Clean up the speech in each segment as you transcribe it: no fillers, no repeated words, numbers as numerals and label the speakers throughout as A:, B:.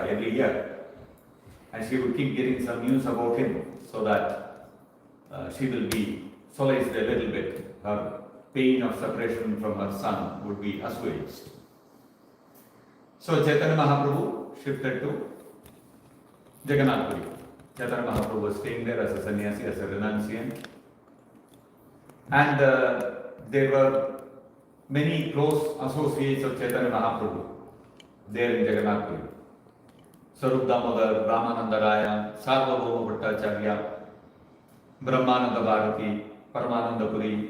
A: every year. And she would keep getting some news about him so that she will be solaced a little bit. Her pain of separation from her son would be assuaged. So Chaitanya Mahaprabhu shifted to Jagannath Puri. Chaitanya Mahaprabhu was staying there as a sannyasi, as a renunciant. And there were many close associates of Chaitanya Mahaprabhu there in Jagannath Puri. Sarup Damodar, Ramananda Raya, Sarvabhauma Bhattacharya, Brahmananda Bharati, Paramananda Puri.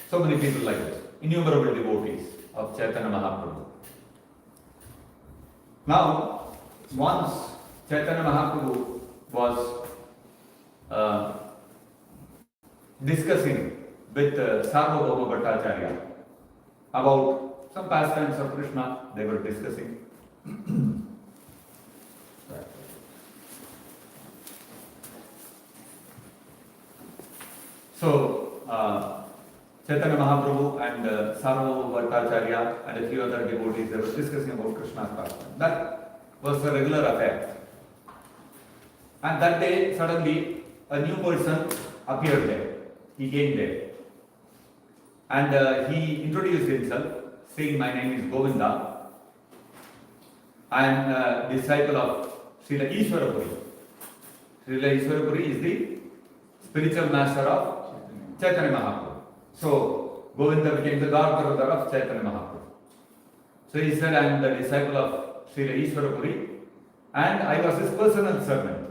A: So many people like this, innumerable devotees of Chaitanya Mahaprabhu. Now, once Chaitanya Mahaprabhu was discussing with Sarvabhauma Bhattacharya about some pastimes of Krishna, they were discussing. So, Chaitanya Mahaprabhu and Sarvabhauma Bhattacharya and a few other devotees, they were discussing about Krishna's pastime. That was a regular affair. And that day, suddenly, a new person appeared there. He came there. And he introduced himself, saying, "My name is Govinda. I am a disciple of Srila Ishwarapuri." Srila Ishwarapuri is the spiritual master of Chaitanya Mahaprabhu. So, Govinda became the godbrother of Chaitanya Mahaprabhu. So he said, "I am the disciple of Srila Ishwarapuri and I was his personal servant.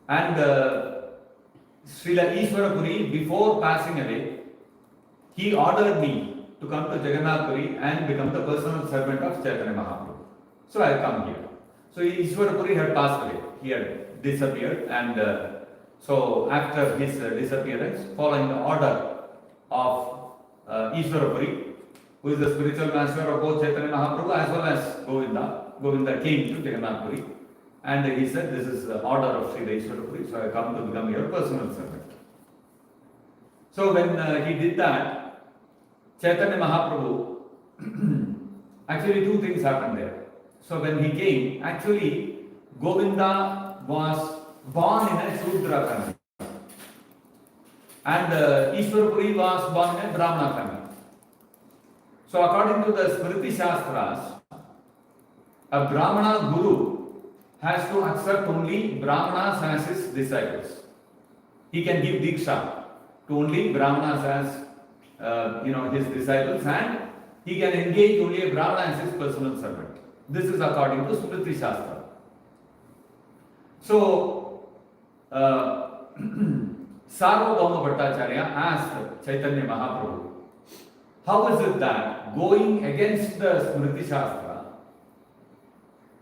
A: And Srila Ishwarapuri, before passing away, he ordered me to come to Jagannath Puri and become the personal servant of Chaitanya Mahaprabhu. So I have come here." So Ishwarapuri had passed away. He had disappeared, and so after his disappearance, following the order of Ishwarapuri, who is the spiritual master of both Chaitanya Mahaprabhu as well as Govinda, Govinda came to Jagannath Puri. And he said, "This is the order of Srila Ishwarapuri, so I come to become your personal servant." So when he did that, Chaitanya Mahaprabhu, actually two things happened there. So when he came, actually Govinda was born in a Shudra family. And Ishwarapuri was born in a Brahmana family. So according to the Smriti Shastras, a Brahmana Guru has to accept only Brahmanas as his disciples. He can give Diksha to only Brahmanas as his disciples, and he can engage only a Brahmana as his personal servant. This is according to Smriti Shastra. So, Sarvabhauma Bhattacharya asked Chaitanya Mahaprabhu, "How is it that going against the Smriti Shastra,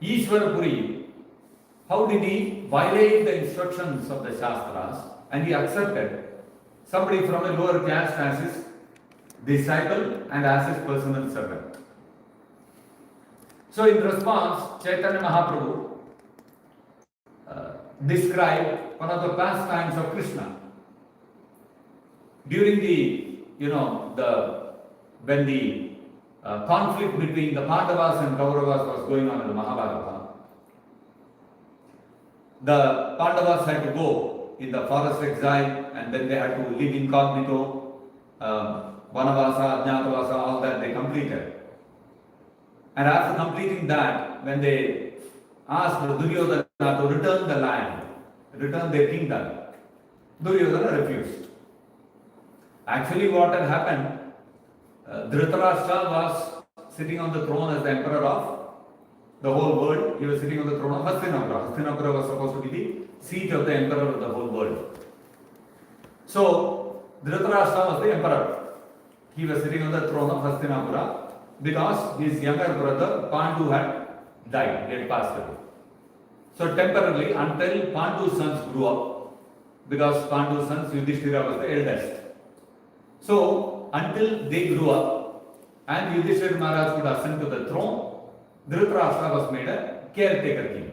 A: Ishwarapuri, how did he violate the instructions of the Shastras and he accepted somebody from a lower caste as his disciple and as his personal servant?" So in response, Chaitanya Mahaprabhu described one of the pastimes of Krishna. During when the conflict between the Pandavas and Kauravas was going on in the Mahabharata, the Pandavas had to go in the forest exile, and then they had to live incognito, Vanavasa, Ajnatavasa, all that they completed. And after completing that, when they asked Duryodhana to return the land, return their kingdom, Duryodhana refused. Actually, what had happened, Dhritarashtra was sitting on the throne as the emperor of the whole world. He was sitting on the throne of Hastinapura. Hastinapura was supposed to be the seat of the emperor of the whole world. So, Dhritarashtra was the emperor. He was sitting on the throne of Hastinapura because his younger brother Pandu had died, he had passed away. So, temporarily, until Pandu's sons grew up, because Pandu's sons, Yudhishthira was the eldest. So, until they grew up and Yudhishthira Maharaj could ascend to the throne, Dhritarashtra was made a caretaker king.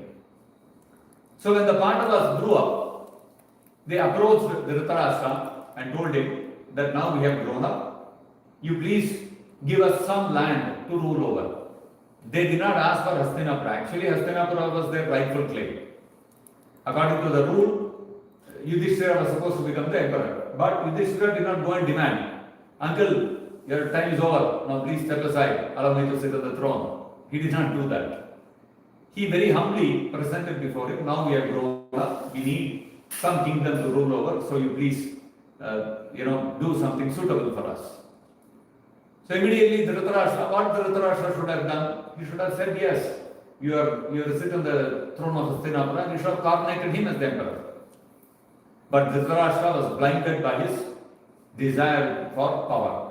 A: So when the Pandavas grew up, they approached Dhritarashtra and told him that now we have grown up, you please give us some land to rule over. They did not ask for Hastinapura. Actually, Hastinapura was their rightful claim. According to the rule, Yudhishthira was supposed to become the emperor. But Yudhishthira did not go and demand, uncle, your time is over, now please step aside, allow me to sit on the throne. He did not do that. He very humbly presented before him, now we have grown up, we need some kingdom to rule over, so you please, do something suitable for us. So immediately Dhritarashtra, what Dhritarashtra should have done? He should have said, yes, you are sit on the throne of Hastinapura, and you should have coronated him as the emperor. But Dhritarashtra was blinded by his desire for power.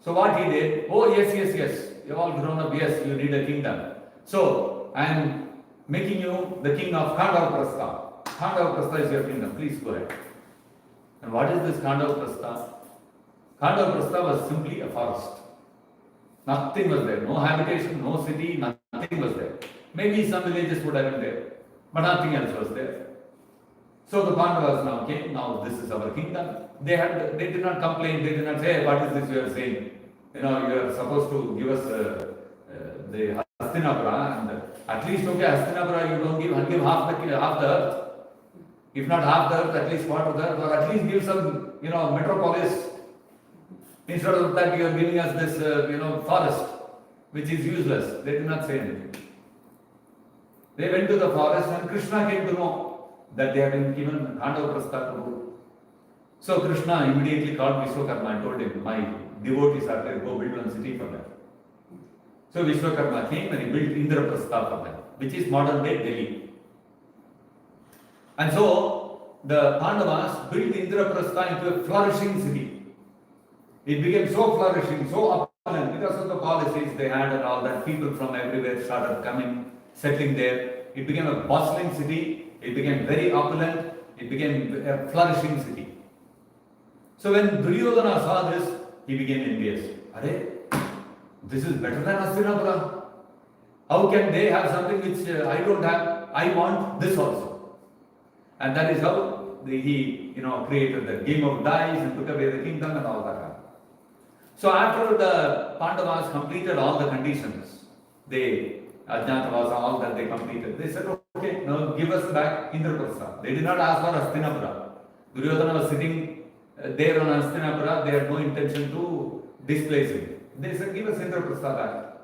A: So what he did, oh yes, you have all grown up, yes, you need a kingdom. So I am making you the king of Khandavaprastha. Khandavaprastha is your kingdom, please go ahead. And what is this Khandavaprastha? Khandavaprastha was simply a forest. Nothing was there, no habitation, no city, nothing was there. Maybe some villages would have been there, but nothing else was there. So the Pandavas now came, now this is our kingdom. They did not complain, they did not say, hey, what is this you are saying? You are supposed to give us the Hastinapura, and at least, okay, Hastinapura you don't give half the earth. If not half the earth, at least part of the earth, or at least give some, metropolis. Instead of that, you are giving us this, forest, which is useless. They did not say anything. They went to the forest, and Krishna came to know that they had been given Khandavaprastha to rule. So Krishna immediately called Vishwakarma and told him, my devotees are there, go build one city for them. So Vishwakarma came and he built Indraprastha for them, which is modern day Delhi. And so the Pandavas built Indraprastha into a flourishing city. It became so flourishing, so opulent because of the policies they had and all that. People from everywhere started coming, settling there. It became a bustling city. It became very opulent. It became a flourishing city. So when Duryodhana saw this, he became envious. Arey, this is better than Hastinapura. How can they have something which I don't have? I want this also. And that is how he created the game of dice and took away the kingdom and all that. So after the Pandavas completed all the conditions, Ajnatavasa, all that they completed, they said, okay, now give us back Indraprastha. They did not ask for Hastinapura. Duryodhana was sitting there on Hastinapura, they had no intention to displace him. They said, give us Indraprastha back.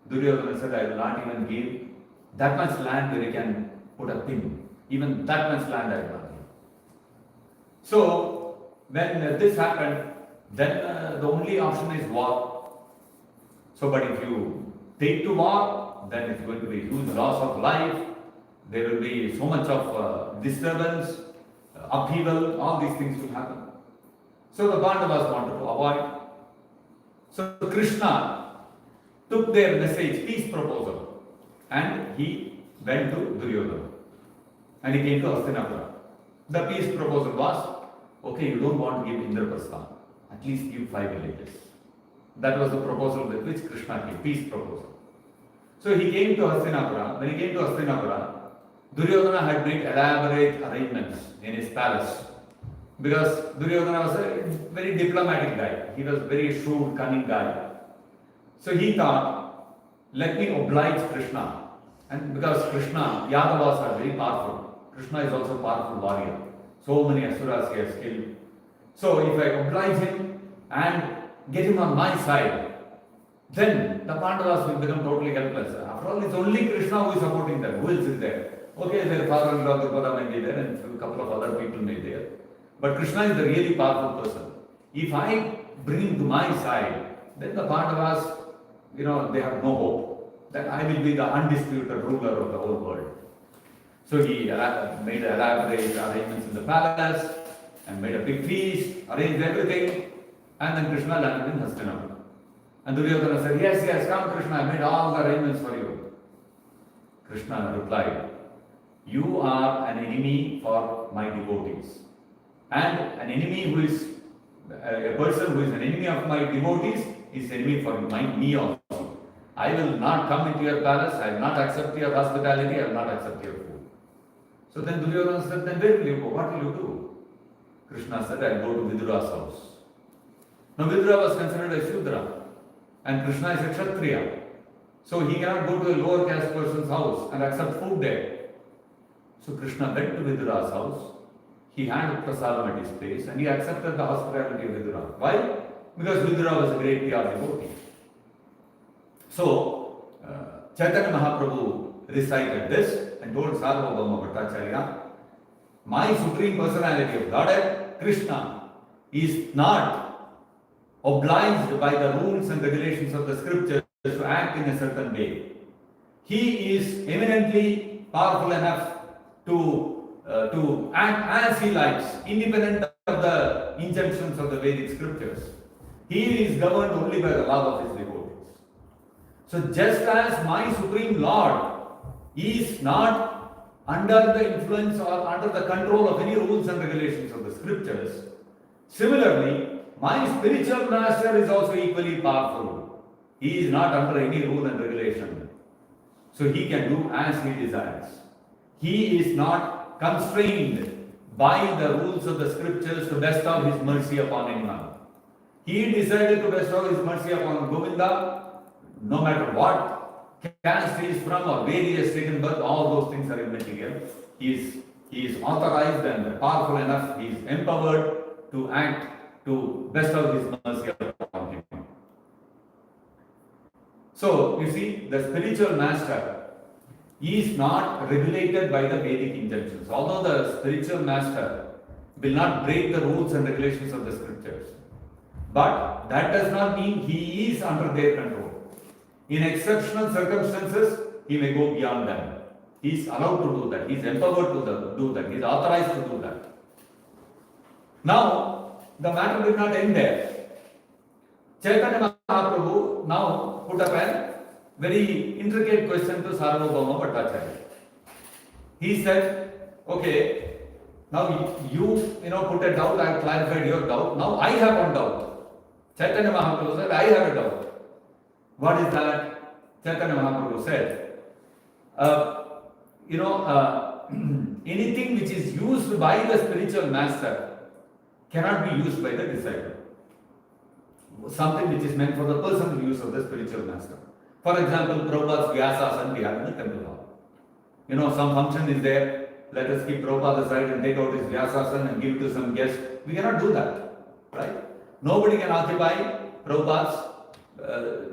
A: Duryodhana said, I will not even give that much land where you can put a pin. Even that much land I will not give. So when this happened, then the only option is war. So, but if you take to war, then it's going to be huge loss of life. There will be so much of disturbance, upheaval, all these things will happen. So the Pandavas wanted to avoid. So Krishna took their message, peace proposal, and he went to Duryodhana. And he came to Hastinapura. The peace proposal was, okay, you don't want to give Indraprastha, at least give 5 villages. That was the proposal with which Krishna came, peace proposal. So he came to Hastinapura. When he came to Hastinapura, Duryodhana had made elaborate arrangements in his palace. Because Duryodhana was a very diplomatic guy. He was a very shrewd, cunning guy. So he thought, let me oblige Krishna. And because Krishna, Yadavas are very powerful. Krishna is also a powerful warrior. So many asuras he has killed. So if I oblige him and get him on my side, then the Pandavas will become totally helpless. After all, it's only Krishna who is supporting them. Who else is there? Okay, their father-in-law Drupada may be there and a couple of other people may be there. But Krishna is the really powerful person. If I bring him to my side, then the Pandavas, they have no hope. Then I will be the undisputed ruler of the whole world. So he made elaborate arrangements in the palace and made a big feast, arranged everything, and then Krishna landed in Hastinapura. And Duryodhana said, yes, come Krishna, I made all the arrangements for you. Krishna replied, you are an enemy for my devotees. And an enemy who is, a person who is an enemy of my devotees is enemy for me also. I will not come into your palace, I will not accept your hospitality, I will not accept your food. So then Duryodhana said, then where will you go? What will you do? Krishna said, I will go to Vidura's house. Now Vidura was considered a Shudra and Krishna is a Kshatriya. So he cannot go to a lower caste person's house and accept food there. So Krishna went to Vidura's house. He had prasadam at his place and he accepted the hospitality of Vidura. Why? Because Vidura was a great PR devotee. So Chaitanya Mahaprabhu recited this and told Sarvabhauma Bhattacharya, my supreme personality of Godhead, Krishna, is not obliged by the rules and regulations of the scriptures to act in a certain way. He is eminently powerful enough to act as he likes, independent of the injunctions of the Vedic scriptures. He is governed only by the love of his devotees. So just as my Supreme Lord is not under the influence or under the control of any rules and regulations of the scriptures, similarly, my spiritual master is also equally powerful. He is not under any rule and regulation. So he can do as he desires. He is not constrained by the rules of the scriptures to bestow his mercy upon anyone. He decided to bestow his mercy upon Govinda, no matter what caste he is from or where he has taken birth, all those things are immaterial. He is authorized and powerful enough, he is empowered to act, to bestow his mercy upon him. So, you see, the spiritual master is not regulated by the Vedic injunctions. Although the spiritual master will not break the rules and regulations of the scriptures, but that does not mean he is under their control. In exceptional circumstances, he may go beyond them. He is allowed to do that. He is empowered to do that. He is authorized to do that. Now, the matter did not end there. Chaitanya Mahaprabhu now put up a very intricate question to Sarvabhauma Bhattacharya. He said, okay, now you put a doubt, I have clarified your doubt. Now I have one doubt. Chaitanya Mahaprabhu said, I have a doubt. What is that? Chaitanya Mahaprabhu said, anything which is used by the spiritual master cannot be used by the disciple. Something which is meant for the personal use of the spiritual master. For example, Prabhupada's Vyasasana we have in the temple hall. Some function is there, let us keep Prabhupada aside and take out his Vyasasana and give it to some guest. We cannot do that, right? Nobody can occupy Prabhupada's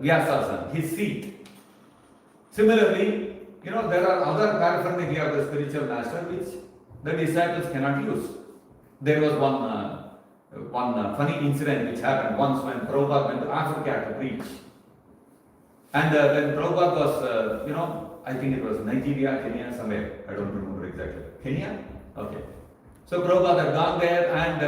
A: Vyasasana, his seat. Similarly, there are other paraphernalia of the spiritual master which the disciples cannot use. There was one funny incident which happened once when Prabhupada went to Africa to preach. And when Prabhupada was, I think it was Nigeria, Kenya, somewhere, I don't remember exactly. Kenya? Okay. So Prabhupada had gone there and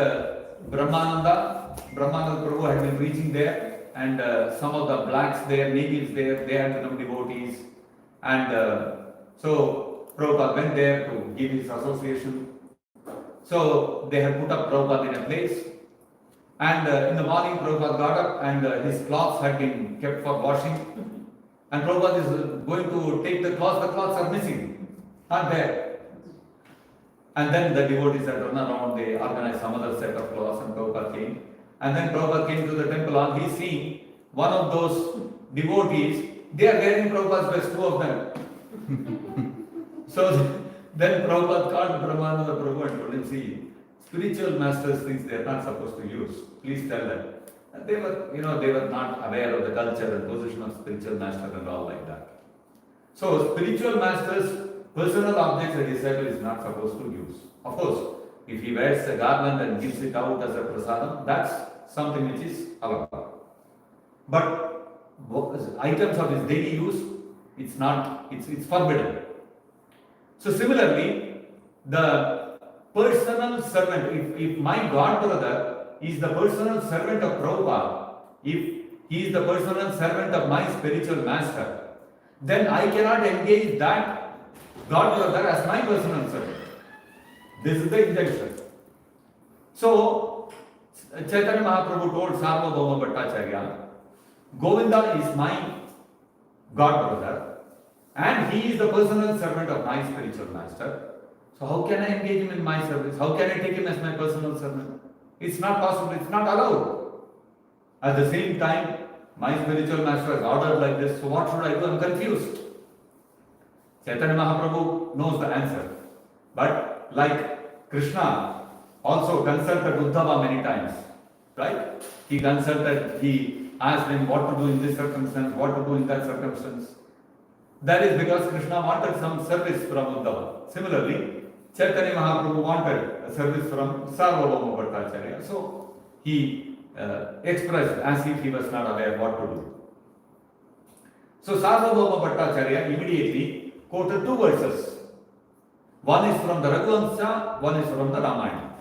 A: Brahmananda Prabhu had been preaching there. And some of the blacks there, natives there, they had become devotees. And so Prabhupada went there to give his association. So they had put up Prabhupada in a place. And in the morning, Prabhupada got up and his cloths had been kept for washing. And Prabhupada is going to take the cloths are missing, not there. And then the devotees had run around, they organized some other set of cloths and Prabhupada came. And then Prabhupada came to the temple and he's seeing one of those devotees, they are wearing Prabhupada's best, two of them. So then Prabhupada called Brahmananda Prabhu and told him, see, spiritual masters things they are not supposed to use. Please tell them. And they were not aware of the culture and position of spiritual master and all like that. So spiritual masters, personal objects a disciple is not supposed to use. Of course, if he wears a garland and gives it out as a prasadam, that's something which is allowed. But items of his daily use, it's forbidden. So similarly, the personal servant, if my god brother is the personal servant of Prabhupada, if he is the personal servant of my spiritual master, then I cannot engage that god brother as my personal servant. This is the injunction. So, Chaitanya Mahaprabhu told Sarvabhauma Bhattacharya, Govinda is my god brother and he is the personal servant of my spiritual master. So how can I engage him in my service? How can I take him as my personal servant? It's not possible, it's not allowed. At the same time, My spiritual master has ordered like this, so what should I do? I'm confused. Chaitanya Mahaprabhu knows the answer. But like Krishna also consulted Uddhava many times, right? He asked him what to do in this circumstance, what to do in that circumstance. That is because Krishna wanted some service from Uddhava. Similarly, Chaitanya Mahaprabhu wanted a service from Sarvabhauma Bhattacharya. So he expressed as if he was not aware what to do. So Sarvabhauma Bhattacharya immediately quoted two verses. One is from the Raghuvamsha, one is from the Ramayana.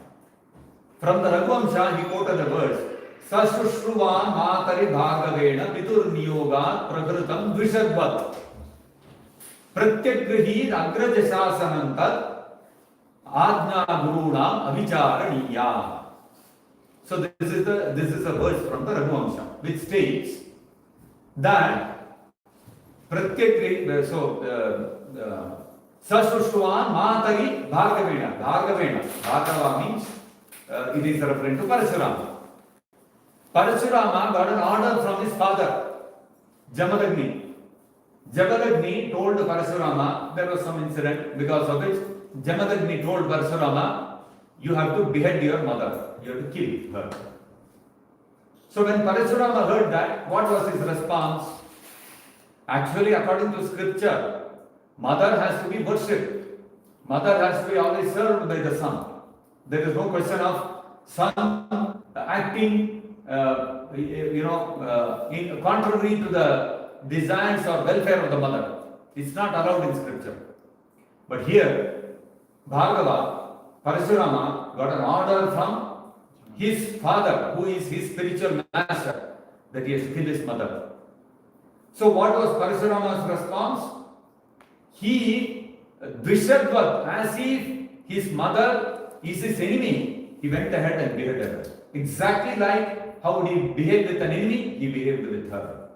A: From the Raghuvamsha, he quoted the verse, Sasushruvan Matari Bhagavena Pitur Niyogat Pragrutam Dvishadvat Pratyagrihi Agrajashasanantat Ajna Gurunam Avicharaniya. So this is a verse from the Raghuvamsha which states that Pratyagrihi, Sasushruvan Matari Bhagavena. Bhagava means it is referring to Parashurama. Parashurama got an order from his father, Jamadagni. Jamadagni told Parashurama, there was some incident because of which Jamadagni told Parashurama, you have to behead your mother, you have to kill her. So when Parashurama heard that, what was his response? Actually, according to scripture, mother has to be worshipped. Mother has to be always served by the son. There is no question of son acting, in contrary to the desires or welfare of the mother. It's not allowed in scripture. But here, Bhargava, Parashurama got an order from his father, who is his spiritual master, that he has to kill his mother. So what was Parashurama's response? He Dvishadvat, as if his mother is his enemy, he went ahead and beheaded her. Exactly like how would he behave with an enemy, he behaved with her.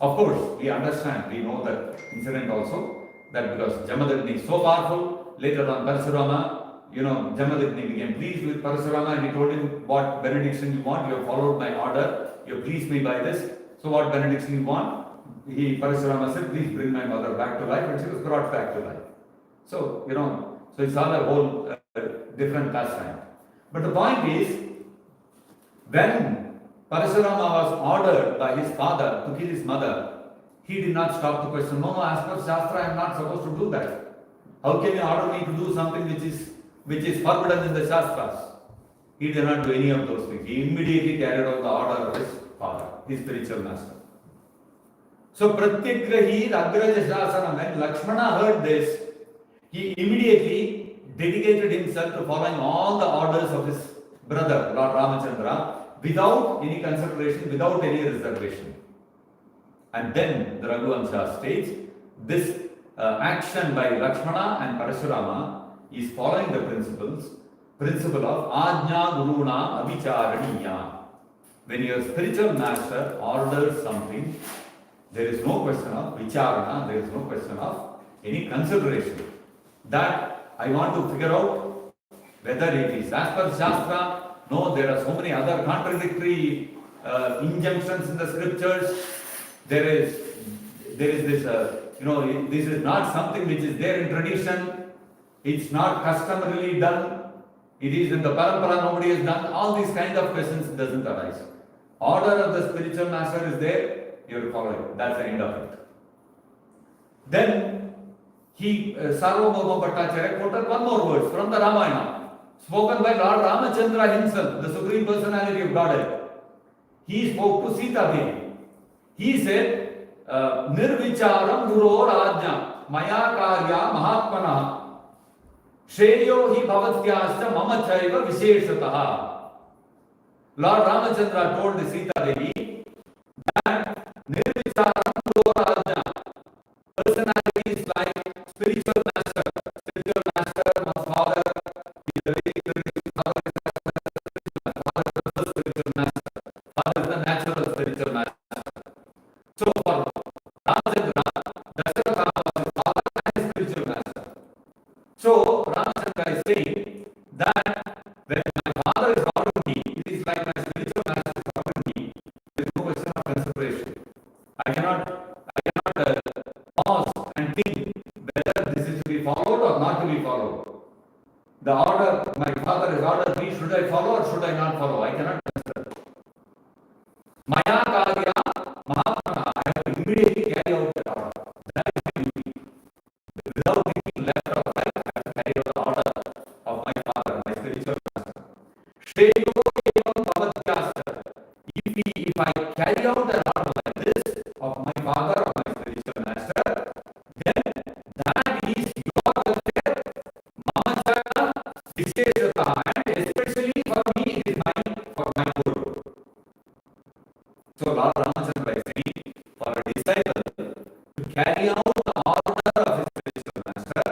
A: Of course, we understand, we know that incident also, that because Jamadagni is so powerful, later on Parashurama, Jamadagni became pleased with Parashurama and he told him, what benediction you want, you have followed my order, you have pleased me by this, so what benediction you want? Parashurama said, please bring my mother back to life, and she was brought back to life. So, so it's all a whole different pastime. But the point is, when Parashurama was ordered by his father to kill his mother, he did not stop to question, no, as per Shastra, I am not supposed to do that. How can you order me to do something which is forbidden in the Shastras? He did not do any of those things. He immediately carried out the order of his father, his spiritual master. So Pratyagrahi Agraja Shasana, when Lakshmana heard this, he immediately dedicated himself to following all the orders of his brother, Lord Ramachandra, without any consideration, without any reservation. And then the Raghuvamsha states, this action by Lakshmana and Parashurama is following the principle of Ajna Guruna Avicharaniya. When your spiritual master orders something, there is no question of vicharana, there is no question of any consideration. That I want to figure out whether it is as per Shastra. No, there are so many other contradictory injunctions in the scriptures. There is this, this is not something which is there in tradition. It's not customarily done. It is in the parampara, nobody has done. All these kind of questions doesn't arise. Order of the spiritual master is there. You will follow it. That's the end of it. Then Sarvabhauma Bhattacharya quoted one more verse from the Ramayana, spoken by Lord Ramachandra himself, the Supreme Personality of Godhead. He spoke to Sita Devi. He said, Nirvicharam Guror Ajna Maya Karya Mahatmana Shreyo hi Bhavatyascha Mama Chaiva Visheshataha. Lord Ramachandra told the Sita Devi that Nirvicharam Guror Ajna, personality is like spiritual master. Spiritual master must follow the way father is the spiritual master. Father is the natural spiritual master. So for Ramachandra, Dasharatha was his father and his spiritual master. So Ramachandra is saying that when my father is ordering me, it is like my spiritual master is ordering me. There is no question of questioning whether this is to be followed or not to be followed. The order, my father has ordered me, should I follow or should I not follow? I cannot answer. Maya Karya Mahatmana, I have to immediately carry out that order. That is my duty. Without thinking left or right, I have to carry out the order of my father, my spiritual master. Shreyo evam bhavatyasya. If I carry out an order like this of my father or my spiritual master, then that is your welfare, mama chana, visheshata, and especially for me, it is for my good. So Lord Ramachandra is saying, for a disciple to carry out the order of his spiritual master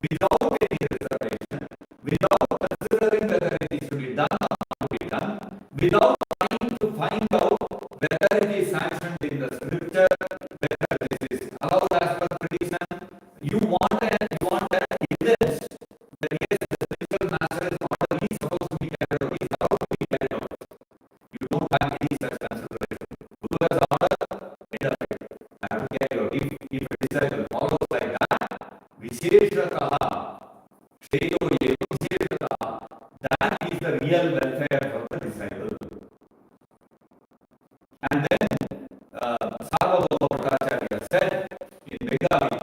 A: without any reservation, without considering whether it is to be done or not to be done, without trying to find out whether it is sanctioned in the scripture, whether this is allowed as per tradition. You want an evidence that yes, the spiritual master's order is supposed to be carried out, is allowed to be carried out. You don't have any such consideration. Guru has ordered, I have to carry out. If a disciple follows like that, visheshataha, shreyo eva visheshataha, that is the real welfare of the disciple. And then Sarvabhauma Bhattacharya said in Bengali,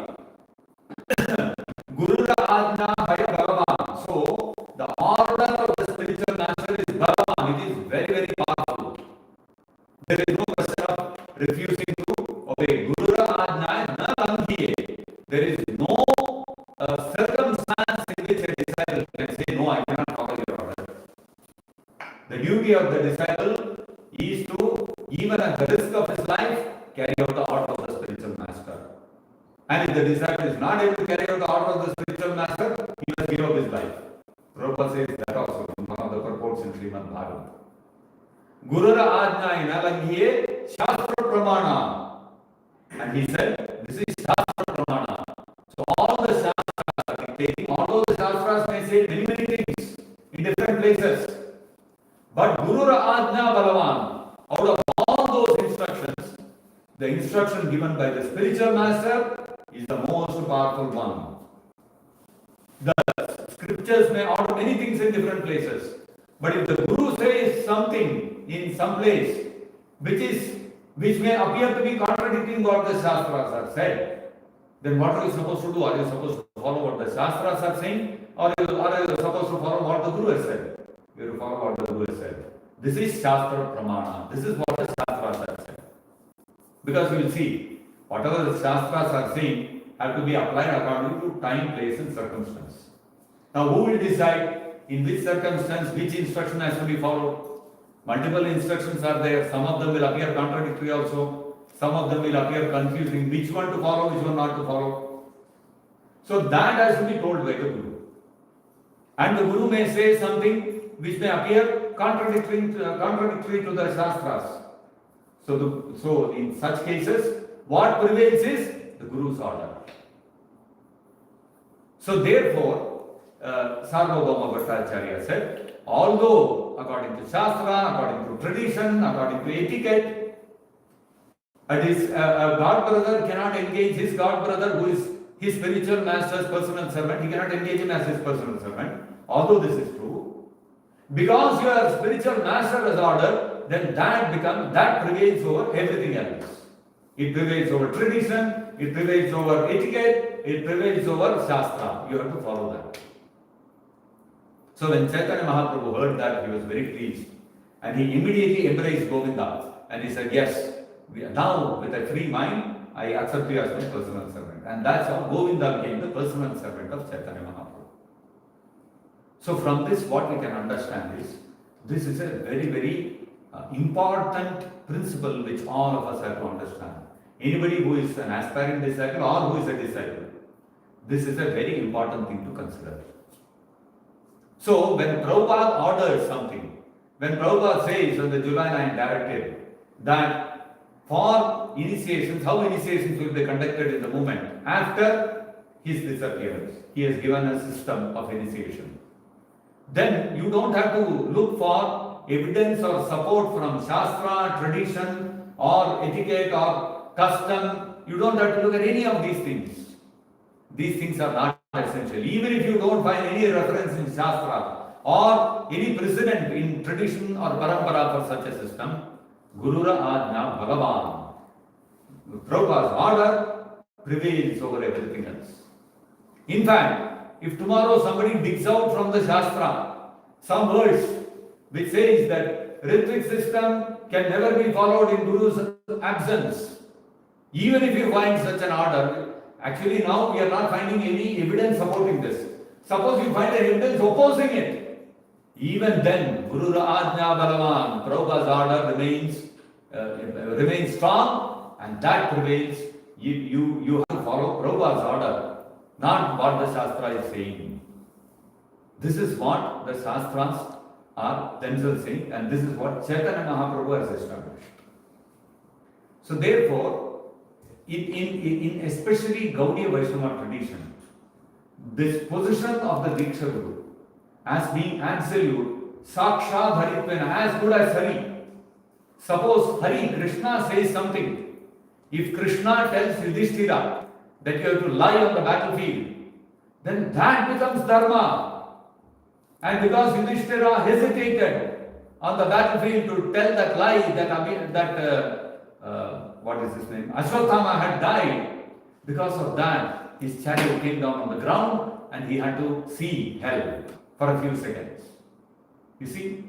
A: Gurura Ajna Bhaya Bhagavan. So the order of the spiritual master is Bhagavan. It is very, very powerful. There is no question of refusing to obey. Gurura Ajna na langhiye. There is no circumstance in which a disciple can say, no, I cannot follow your order. The duty of the disciple is to, even at the risk of his life, carry out the order of the spiritual master. And if the disciple is not able to carry out the order of the spiritual master, he must give up his life. Prabhupada says that also in one of the purports in Srimad Bhagavatam. Gurura Ajna Inalanghiye Shastra Pramana. And he said, this is Shastra Pramana. So all the Shastras are dictating, although the Shastras may say many, many things in different places. But Gurura Ajna Balavan, out of all those instructions, the instruction given by the spiritual master is the most powerful one. The scriptures may order many things in different places. But if the Guru says something in some place which may appear to be contradicting what the Shastras are said, then what are you supposed to do? Are you supposed to follow what the Shastras are saying, or are you supposed to follow what the Guru has said? You have to follow what the Guru has said. This is Shastra Pramana. This is what the Shastras have said. Because you will see, whatever the Shastras are saying have to be applied according to time, place and circumstance. Now who will decide in which circumstance which instruction has to be followed? Multiple instructions are there. Some of them will appear contradictory also. Some of them will appear confusing. Which one to follow, which one not to follow. So that has to be told by the Guru. And the Guru may say something which may appear contradictory to the Shastras. So in such cases, what prevails is the Guru's order. So therefore, Sarvabhauma Bhattacharya said, although according to Shastra, according to tradition, according to etiquette, a god brother cannot engage his god brother who is his spiritual master's personal servant. He cannot engage him as his personal servant. Although this is true, because your spiritual master has ordered, then that prevails over everything else. It prevails over tradition, it prevails over etiquette, it prevails over Shastra. You have to follow that. So when Chaitanya Mahaprabhu heard that, he was very pleased. And he immediately embraced Govinda. And he said, yes, now with a free mind, I accept you as my personal servant. And that's how Govinda became the personal servant of Chaitanya Mahaprabhu. So from this, what we can understand is, this is a very, very important principle which all of us have to understand. Anybody who is an aspiring disciple or who is a disciple, this is a very important thing to consider. So when Prabhupada orders something, when Prabhupada says on the July 9 directive that for initiations, how initiations will be conducted in the moment after his disappearance, he has given a system of initiation. Then you don't have to look for evidence or support from Shastra, tradition or etiquette or custom. You don't have to look at any of these things. these things are not essential. Even if you don't find any reference in Shastra or any precedent in tradition or parampara for such a system, Gurura Ajna Bhagavan, Prabhupada's order prevails over everything else. In fact, if tomorrow somebody digs out from the Shastra some verse which says that ritvik system can never be followed in Guru's absence, even if you find such an order, actually now we are not finding any evidence supporting this. Suppose you find an evidence opposing it, even then Guru Ajna Balavan, Prabhupada's order remains strong, and that prevails. You have to follow Prabhupada's order, not what the Shastra is saying. This is what the Shastras are themselves saying, and this is what Chaitanya Mahaprabhu has established. So therefore, in especially Gaudiya Vaishnava tradition, this position of the Diksha Guru as being absolute, Sakshat Haritvena, as good as Hari. Suppose Hari, Krishna says something. If Krishna tells Yudhishthira that you have to lie on the battlefield, then that becomes dharma. And because Yudhishthira hesitated on the battlefield to tell that lie that what is his name? Ashwatthama had died, because of that his chariot came down on the ground and he had to see hell for a few seconds. You see?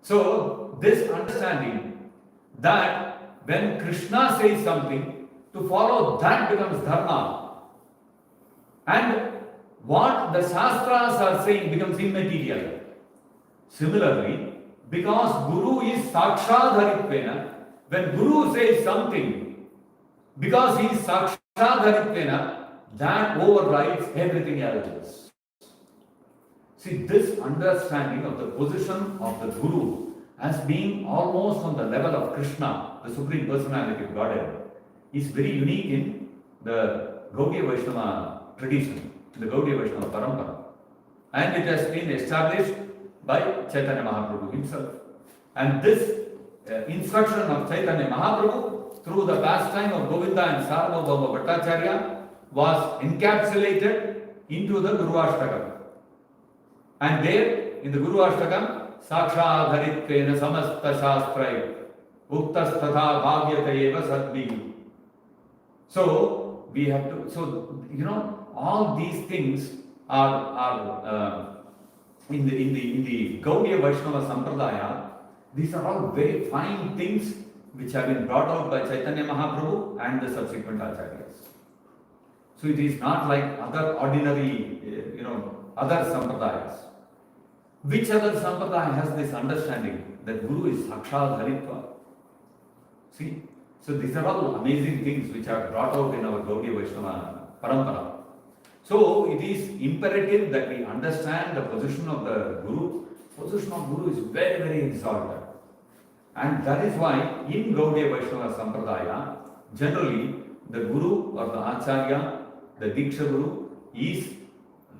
A: So this understanding that when Krishna says something, to follow that becomes dharma. And what the Shastras are saying becomes immaterial. Similarly, because Guru is Sakshat Haritvena, when Guru says something, because he is Sakshat Haritvena, that overrides everything else. See, this understanding of the position of the Guru as being almost on the level of Krishna, the Supreme Personality of Godhead, is very unique in the Gaudiya Vaishnava tradition, the Gaudiya Vaishnava parampara. And it has been established by Chaitanya Mahaprabhu himself. And this instruction of Chaitanya Mahaprabhu through the pastime of Govinda and Sarvabhauma Bhattacharya was encapsulated into the Guru Ashtakam. And there, in the Guru Ashtakam, Sakshat Haritvena Samasta Shastrai Uktastatha Bhagyata Eva Sadbhi. So, we have to, all these things are in the Gaudiya Vaishnava Sampradaya. These are all very fine things which have been brought out by Chaitanya Mahaprabhu and the subsequent Acharyas. So it is not like other ordinary, other Sampradayas. Which other Sampradaya has this understanding that Guru is Sakshat Haritva? See? So these are all amazing things which are brought out in our Gaudiya Vaishnava parampara. So it is imperative that we understand the position of the Guru. Position of Guru is very, very exalted. And that is why in Gaudiya Vaishnava Sampradaya, generally the Guru or the Acharya, the Diksha Guru, is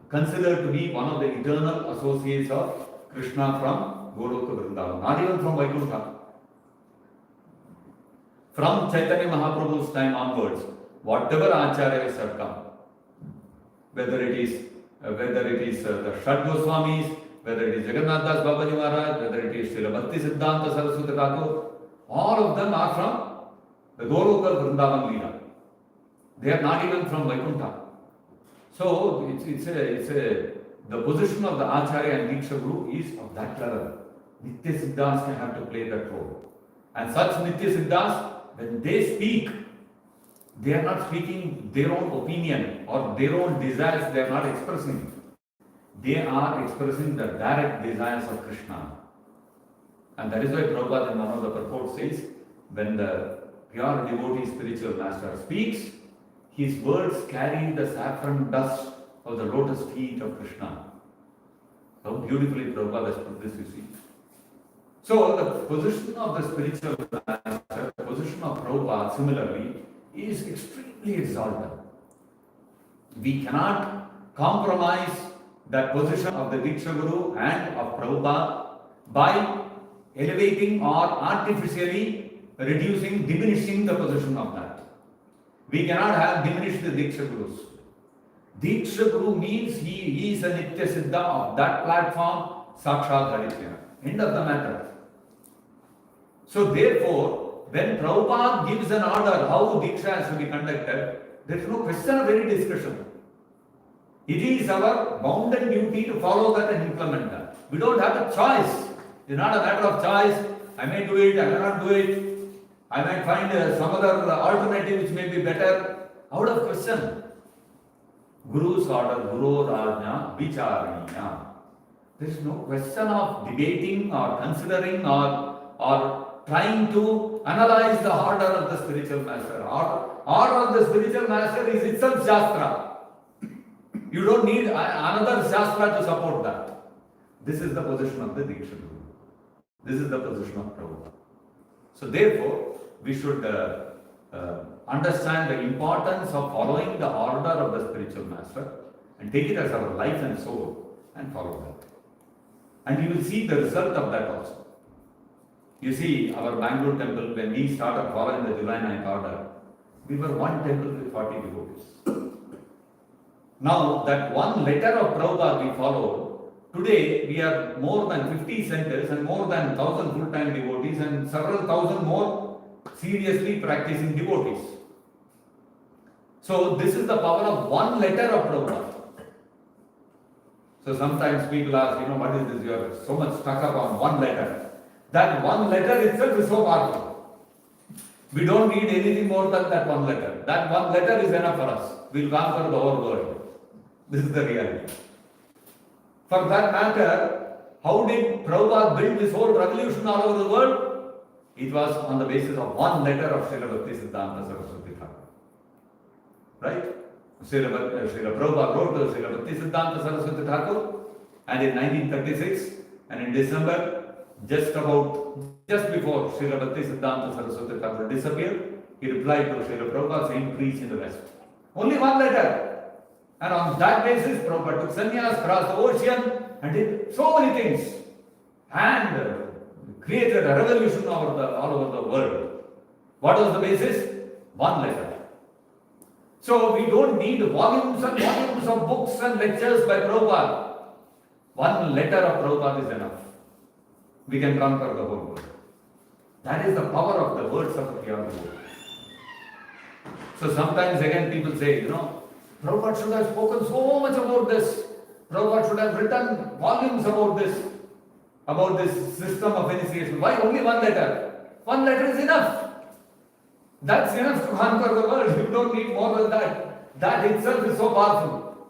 A: considered to be one of the eternal associates of Krishna from Goloka Vrindavan, not even from Vaikuntha. From Chaitanya Mahaprabhu's time onwards, whatever Acharyas have come, whether it is the Shad Goswamis, whether it is Jagannath Das Babaji Maharaj, whether it is Srila Bhakti Siddhanta Saraswati Thakur, all of them are from the Goloka Vrindavan Leela. They are not even from Vaikuntha. So the position of the Acharya and Diksha Guru is of that level. Nitya Siddhas can have to play that role. And such Nitya Siddhas, when they speak, they are not speaking their own opinion or their own desires, they are not expressing. They are expressing the direct desires of Krishna. And that is why Prabhupada in one of the purports says, when the pure devotee spiritual master speaks, his words carry the saffron dust of the lotus feet of Krishna. How beautifully Prabhupada has put this, you see. So the position of the spiritual master, the position of Prabhupada similarly, is extremely exalted. We cannot compromise that position of the Diksha Guru and of Prabhupada by elevating or artificially diminishing the position of that. We cannot have diminished the Diksha Gurus. Diksha Guru means he is a Nitya Siddha of that platform, Sakshat Haritya. End of the matter. So therefore, when Prabhupada gives an order how Diksha has to be conducted, there is no question of any discussion. It is our bounden duty to follow that and implement that. We don't have a choice. It's not a matter of choice. I may do it, I may not do it. I might find some other alternative which may be better. Out of question. Guru's order, Guru Rajna, Vicharaniya. There is no question of debating or considering or trying to analyze the order of the spiritual master. Order of the spiritual master is itself Shastra. You don't need another Shastra to support that. This is the position of the Diksha Guru. This is the position of Prabhupada. So therefore, we should understand the importance of following the order of the spiritual master and take it as our life and soul and follow that. And you will see the result of that also. You see, our Bangalore temple, when we started following the July 9th order, we were one temple with 40 devotees. Now, that one letter of Prabhupada we followed, today we are more than 50 centers and more than 1,000 full-time devotees and several thousand more seriously practicing devotees. So, this is the power of one letter of Prabhupada. So, sometimes people ask, what is this? You are so much stuck up on one letter. That one letter itself is so powerful. We don't need anything more than that one letter. That one letter is enough for us. We will conquer the whole world. This is the reality. For that matter, how did Prabhupada build this whole revolution all over the world? It was on the basis of one letter of Srila Bhaktisiddhanta Saraswati Thakur. Right? Srila Prabhupada wrote to Srila Bhaktisiddhanta Saraswati Thakur, and in 1936, and in December, just before Srila Bhaktisiddhanta Saraswati Thakur disappeared, he replied to Srila Prabhupada saying, preach in the West. Only one letter. And on that basis, Prabhupada took sannyas, crossed the ocean, and did so many things. And created a revolution all over the world. What was the basis? One letter. So we don't need volumes and volumes of books and lectures by Prabhupada. One letter of Prabhupada is enough. We can conquer the whole world. That is the power of the words of the pure Guru. So sometimes again people say, Prabhupada should have spoken so much about this. Prabhupada should have written volumes about this system of initiation. Why only one letter? One letter is enough. That's enough to conquer the world. You don't need more than that. That itself is so powerful.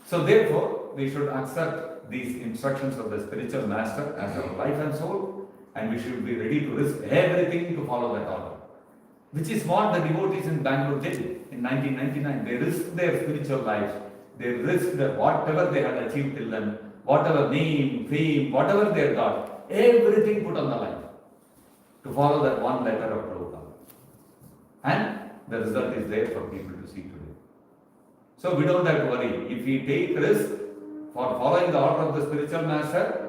A: So therefore, we should accept these instructions of the spiritual master as our life and soul, and we should be ready to risk everything to follow that order. Which is what the devotees in Bangalore did in 1999. They risked their spiritual lives. They risked whatever they had achieved till then, whatever name, fame, whatever they had got, everything put on the line to follow that one letter of Prabhupada. And the result is there for people to see today. So we don't have to worry. If we take risk for following the order of the spiritual master,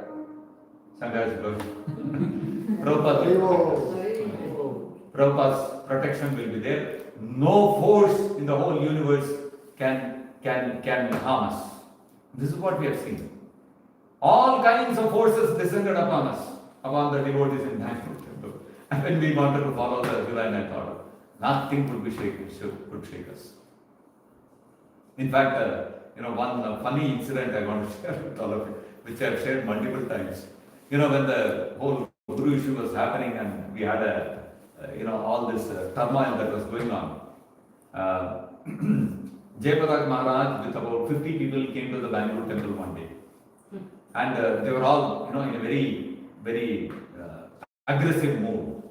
A: Prabhupada's protection will be there. No force in the whole universe can harm us. This is what we have seen. All kinds of forces descended upon us, upon the devotees in Bangalore temple. And when we wanted to follow the July 9th order, nothing could shake us. In fact, one funny incident I want to share with all of you, which I have shared multiple times. When the whole Guru issue was happening and we had all this turmoil that was going on. Jayapatak Maharaj with about 50 people came to the Bangalore temple one day. And they were all, in a very, very aggressive mood.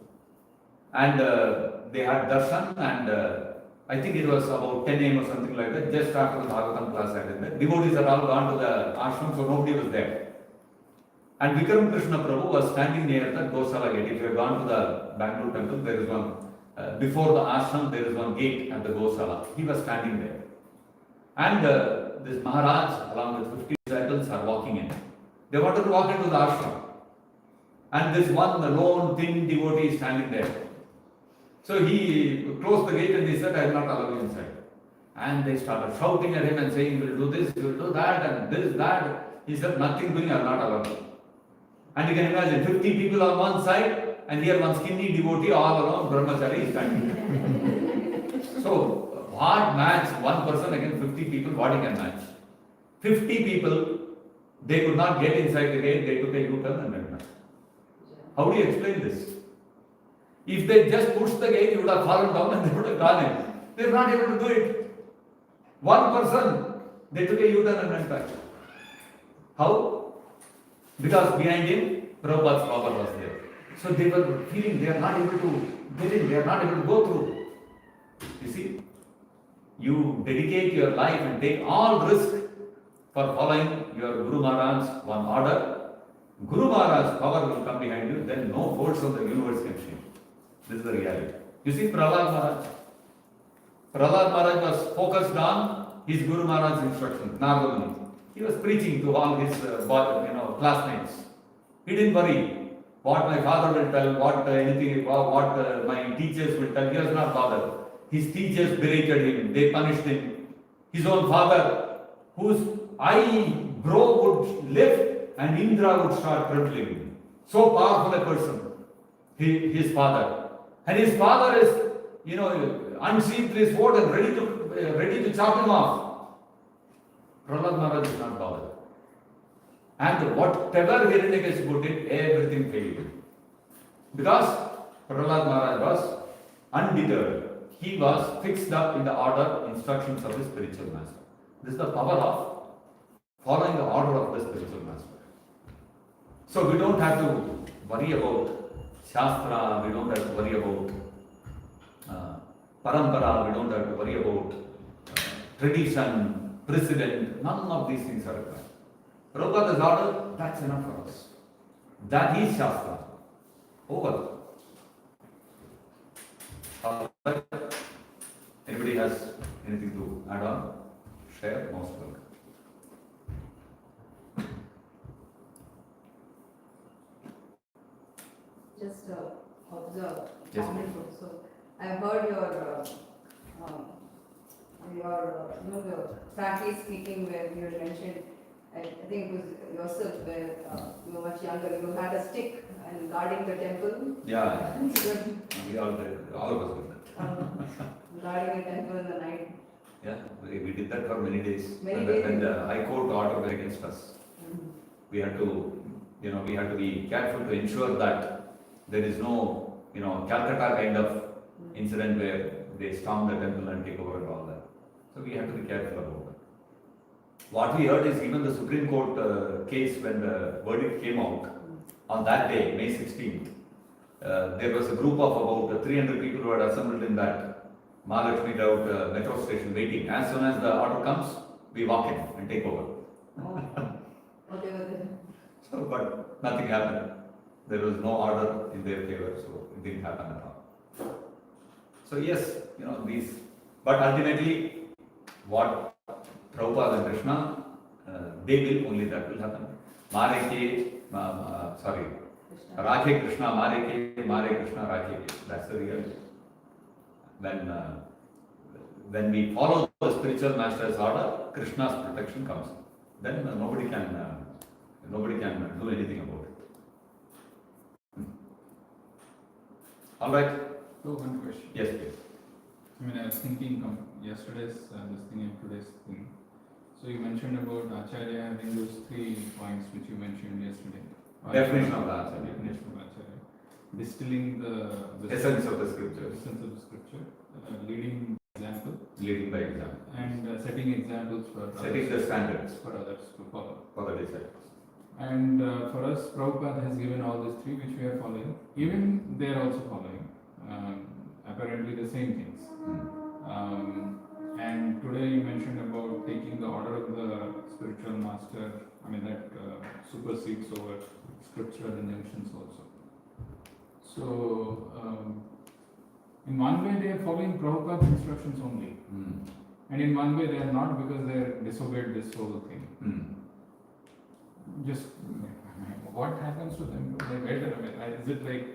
A: And they had darshan, and I think it was about 10 a.m. or something like that, just after the Bhagavatam class had ended. Devotees had all gone to the ashram, so nobody was there. And Vikram Krishna Prabhu was standing near the Gosala gate. If you have gone to the Bangalore temple, there is one, before the ashram, there is one gate at the Gosala. He was standing there. And this Maharaj, along with 50 disciples, are walking in. They wanted to walk into the ashram. And this one lone, thin devotee is standing there. So he closed the gate and he said, I will not allow you inside. And they started shouting at him and saying, we'll do this, we'll do that, and this, that. He said, nothing doing, I'm not allowed. And you can imagine 50 people on one side, and here one skinny devotee all around Brahmachari is standing. So, what match one person against 50 people, what he can match? 50 people, they could not get inside the gate, they took a U-turn and went back. How do you explain this? If they just pushed the gate, you would have fallen down and they would have gone in. They were not able to do it. One person, they took a U-turn and went back. How? Because behind him, Prabhupada's power was there. So they were feeling they are not able to get in, they are not able to go through. You see, you dedicate your life and take all risk for following your Guru Maharaj's one order. Guru Maharaj's power will come behind you, then no force of the universe can shake. This is the reality. You see, Prahlad Maharaj. Prahlad Maharaj was focused on his Guru Maharaj's instructions, Narada Muni. He was preaching to all his classmates. He didn't worry what my father will tell, what my teachers will tell. He was not bothered. His teachers berated him, they punished him. His own father, whose eyebrow would lift and Indra would start trembling. So powerful a person, his father. And his father is, unsheathed his sword and ready to chop him off. Prahlad Maharaj is not bothered. And whatever Hiranyakashipu did, everything failed. Because Prahlad Maharaj was undeterred. He was fixed up in the order, instructions of his spiritual master. This is the power of following the order of the spiritual master. So we don't have to worry about Shastra, we don't have to worry about Parampara, we don't have to worry about tradition, precedent. None of these things are required. Prabhupada's order, that's enough for us. That is Shastra. Over. Anybody has anything to add on? Share, most welcome.
B: Just observe.
A: Yes,
B: so I heard your practice speaking where you mentioned, I think it was yourself where you were much younger, you had a stick and guarding the temple.
A: Yeah, we all of us did that.
B: Guarding the temple in the night.
A: Yeah, we did that for many days.
B: Many days.
A: When the High Court ordered against us, we had to, we had to be careful to ensure that there is no, Calcutta kind of incident where they storm the temple and take over and all that. So we had to be careful about that. What we heard is even the Supreme Court case, when the verdict came out on that day, May 16th, there was a group of about 300 people who had assembled in that Mahalakshmi Road metro station waiting. As soon as the order comes, we walk in and take over. So, but nothing happened. There was no order in their favor, so it didn't happen at all. So yes, these, but ultimately, what Prabhupada and Krishna, they will, only that will happen. Rakhe Krishna, Mare Krishna, Rakhe. That's the reality. When we follow the spiritual master's order, Krishna's protection comes. Then nobody can do anything about it. All right.
C: So one question.
A: Yes, please.
C: I was thinking of yesterday's this thing and today's thing. So you mentioned about Acharya having those 3 points which you mentioned yesterday.
A: Definition of the Acharya.
C: Definition of Acharya. Distilling the
A: Essence of the scripture.
C: Essence of the scripture. Leading example.
A: Leading by example.
C: And setting examples for
A: setting
C: others,
A: the standards
C: for others to follow.
A: For the disciples.
C: And for us, Prabhupada has given all these 3 which we are following. Even they are also following. Apparently the same things. And today you mentioned about taking the order of the spiritual master. That supersedes over scriptural injunctions also. So, in one way they are following Prabhupada's instructions only. And in one way they are not, because they disobeyed this whole thing. Just, what happens to them? They better, is it like,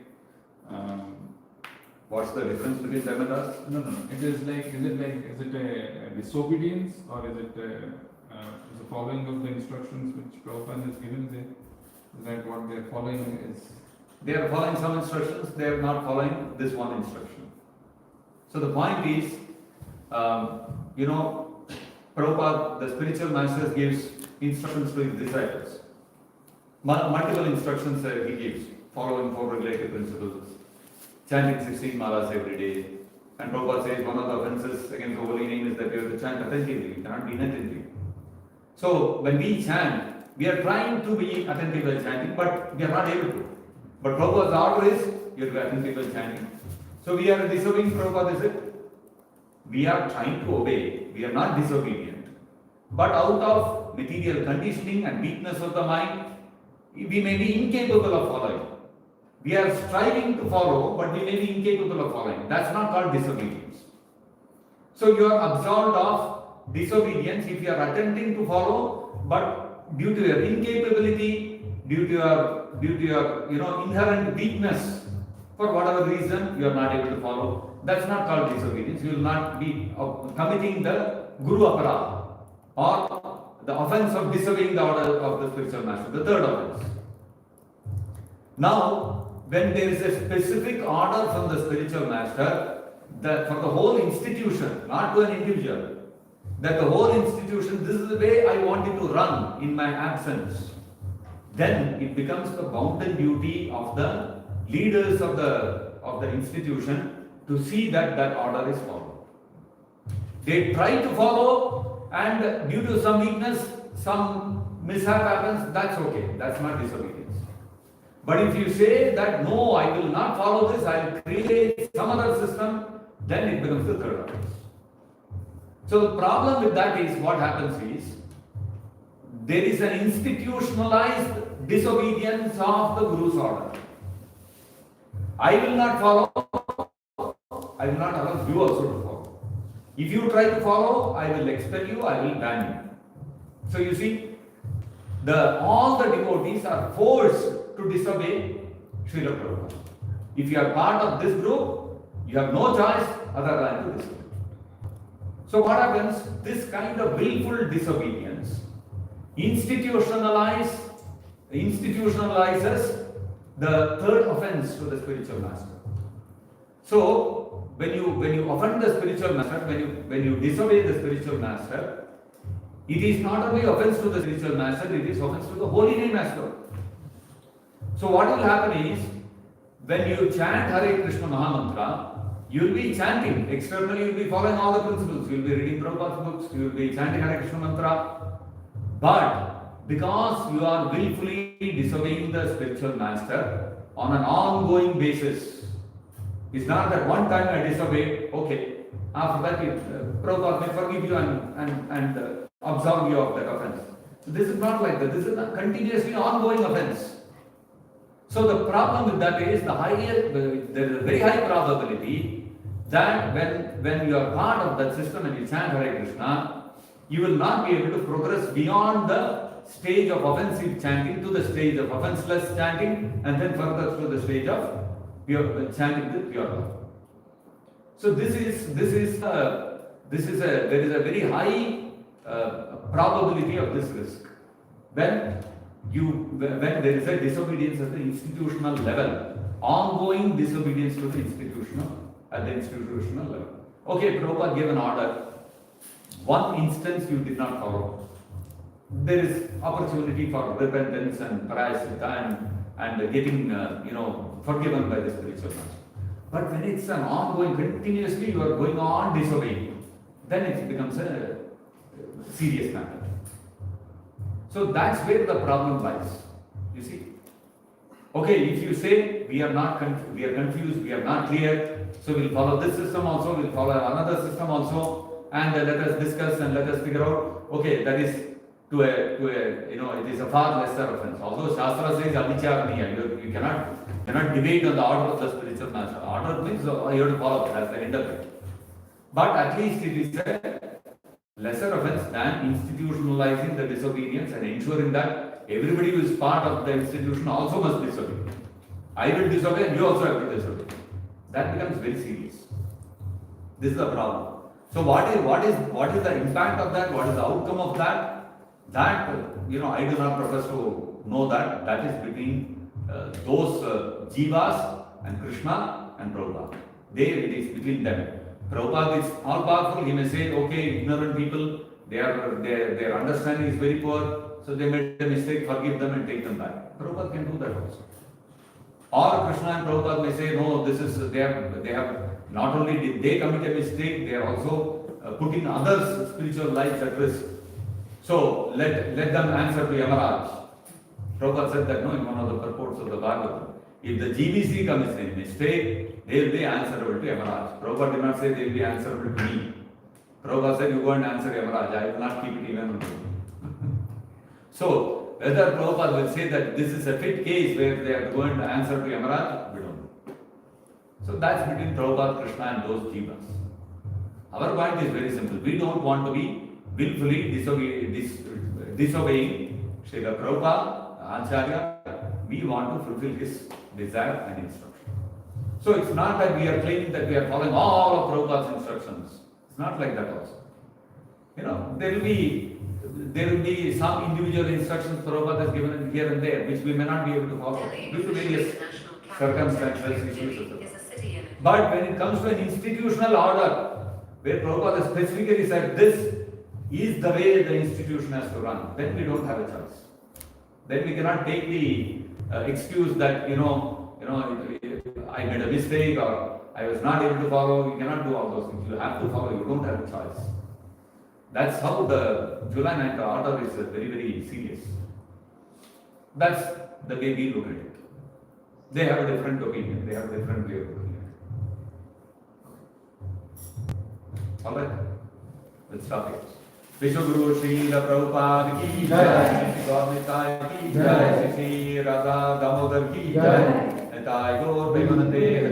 A: What's the difference between them and us?
C: No. It is like, is it a disobedience or is it is the following of the instructions which Prabhupada has given? Is that what they are following is?
A: They are following some instructions, they are not following this one instruction. So the point is, Prabhupada, the spiritual masters, gives instructions to his disciples. Multiple instructions he gives, following 4 regulative principles, chanting 16 malas every day. And Prabhupada says one of the offenses against the holy name is that you have to chant attentively, you cannot be inattentive. So when we chant, we are trying to be attentive while chanting, but we are not able to. But Prabhupada's order is you have to be attentive while chanting. So we are disobeying Prabhupada, is it? We are trying to obey, we are not disobedient. But out of material conditioning and weakness of the mind, we may be incapable of following. We are striving to follow, but we may be incapable of following. That's not called disobedience. So you are absolved of disobedience if you are attempting to follow, but due to your incapability, due to your inherent weakness, for whatever reason, you are not able to follow. That's not called disobedience. You will not be committing the Guru Aparadha or the offense of disobeying the order of the spiritual master, the third offense. Now, when there is a specific order from the spiritual master, that for the whole institution, not to an individual, that the whole institution, this is the way I want it to run in my absence, then it becomes the bounden duty of the leaders of the institution to see that that order is followed. They try to follow, and due to some weakness, some mishap happens, that's okay, that's not disobedience. But if you say that no, I will not follow this, I will create some other system, then it becomes the third offense. So the problem with that is, what happens is, there is an institutionalized disobedience of the Guru's order. I will not follow, I will not allow you also to follow. If you try to follow, I will expel you, I will ban you. So you see, all the devotees are forced to disobey Srila Prabhupada. If you are part of this group, you have no choice other than to disobey. So what happens? This kind of willful disobedience institutionalizes the third offense to the spiritual master. So when you offend the spiritual master, when you disobey the spiritual master, it is not only offense to the spiritual master, it is offense to the holy name as well. So what will happen is, when you chant Hare Krishna Mahamantra, you will be chanting. Externally, you will be following all the principles. You will be reading Prabhupada's books. You will be chanting Hare Krishna Mantra. But because you are willfully disobeying the spiritual master on an ongoing basis, it's not that one time I disobey, okay, after that Prabhupada may forgive you and absolve you of that offense. This is not like that. This is a continuously ongoing offense. So the problem with that is, there is a very high probability that when you are part of that system and you chant Hare Krishna, you will not be able to progress beyond the stage of offensive chanting to the stage of offenseless chanting, and then further to the stage of pure chanting with pure love. So there is a very high probability of this risk when there is a disobedience at the institutional level, ongoing disobedience to the at the institutional level. Okay, Prabhupada gave an order. One instance you did not follow. There is opportunity for repentance and prayasita and getting forgiven by the spiritual master. But when it's an ongoing, continuously you are going on disobeying, then it becomes a serious matter. So that's where the problem lies. You see? Okay, if you say we are confused, we are not clear, so we'll follow this system also, we'll follow another system also, and let us discuss and let us figure out. Okay, that is it is a far lesser offense. Although Shastra says adicharaniya, you cannot debate on the order of the spiritual master. Order means you have to follow that's the end of it. But at least it is a lesser offense than institutionalizing the disobedience and ensuring that everybody who is part of the institution also must disobey. I will disobey and you also have to disobey. that becomes very serious. This is the problem. So what is the impact of that? What is the outcome of that? That I do not profess to know that. That is between those jivas and Krishna and Prabhupada. It is between them. Prabhupada is all powerful. He may say, okay, ignorant people, their understanding is very poor, so they made a mistake, forgive them and take them back. Prabhupada can do that also. Or Krishna and Prabhupada may say, no, this is they have not only did they commit a mistake, they are also putting others' spiritual lives at risk. So let them answer to Yamaraj. Prabhupada said that in one of the purports of the Bhagavatam. If the GBC commits a mistake, they will be answerable to Yamaraj. Prabhupada did not say they will be answerable to me. Prabhupada said, you go and answer Yamaraj. I will not keep it even with you. So, whether Prabhupada will say that this is a fit case where they are going to answer to Yamaraj, we don't know. So that's between Prabhupada, Krishna and those jivas. Our point is very simple. We don't want to be willfully disobeying Srila Prabhupada, Acharya. We want to fulfill his desire and instruction. So it's not that we are claiming that we are following all of Prabhupada's instructions. It's not like that also. There will be some individual instructions Prabhupada has given here and there, which we may not be able to follow due to various circumstances, issues, etc. But when it comes to an institutional order, where Prabhupada specifically said this is the way the institution has to run, then we don't have a choice. Then we cannot take the excuse that I made a mistake or I was not able to follow. You cannot do all those things. You have to follow. You don't have a choice. That's how the July 9th order is very, very serious. That's the way we look at it. They have a different opinion. They have a different way of looking at it. Alright, let's stop it. Vishwaguru Srila Prabhupada ki jai, Swami ki jai, Shri Radha Damodar ki jai, Nitai Gaur Premanande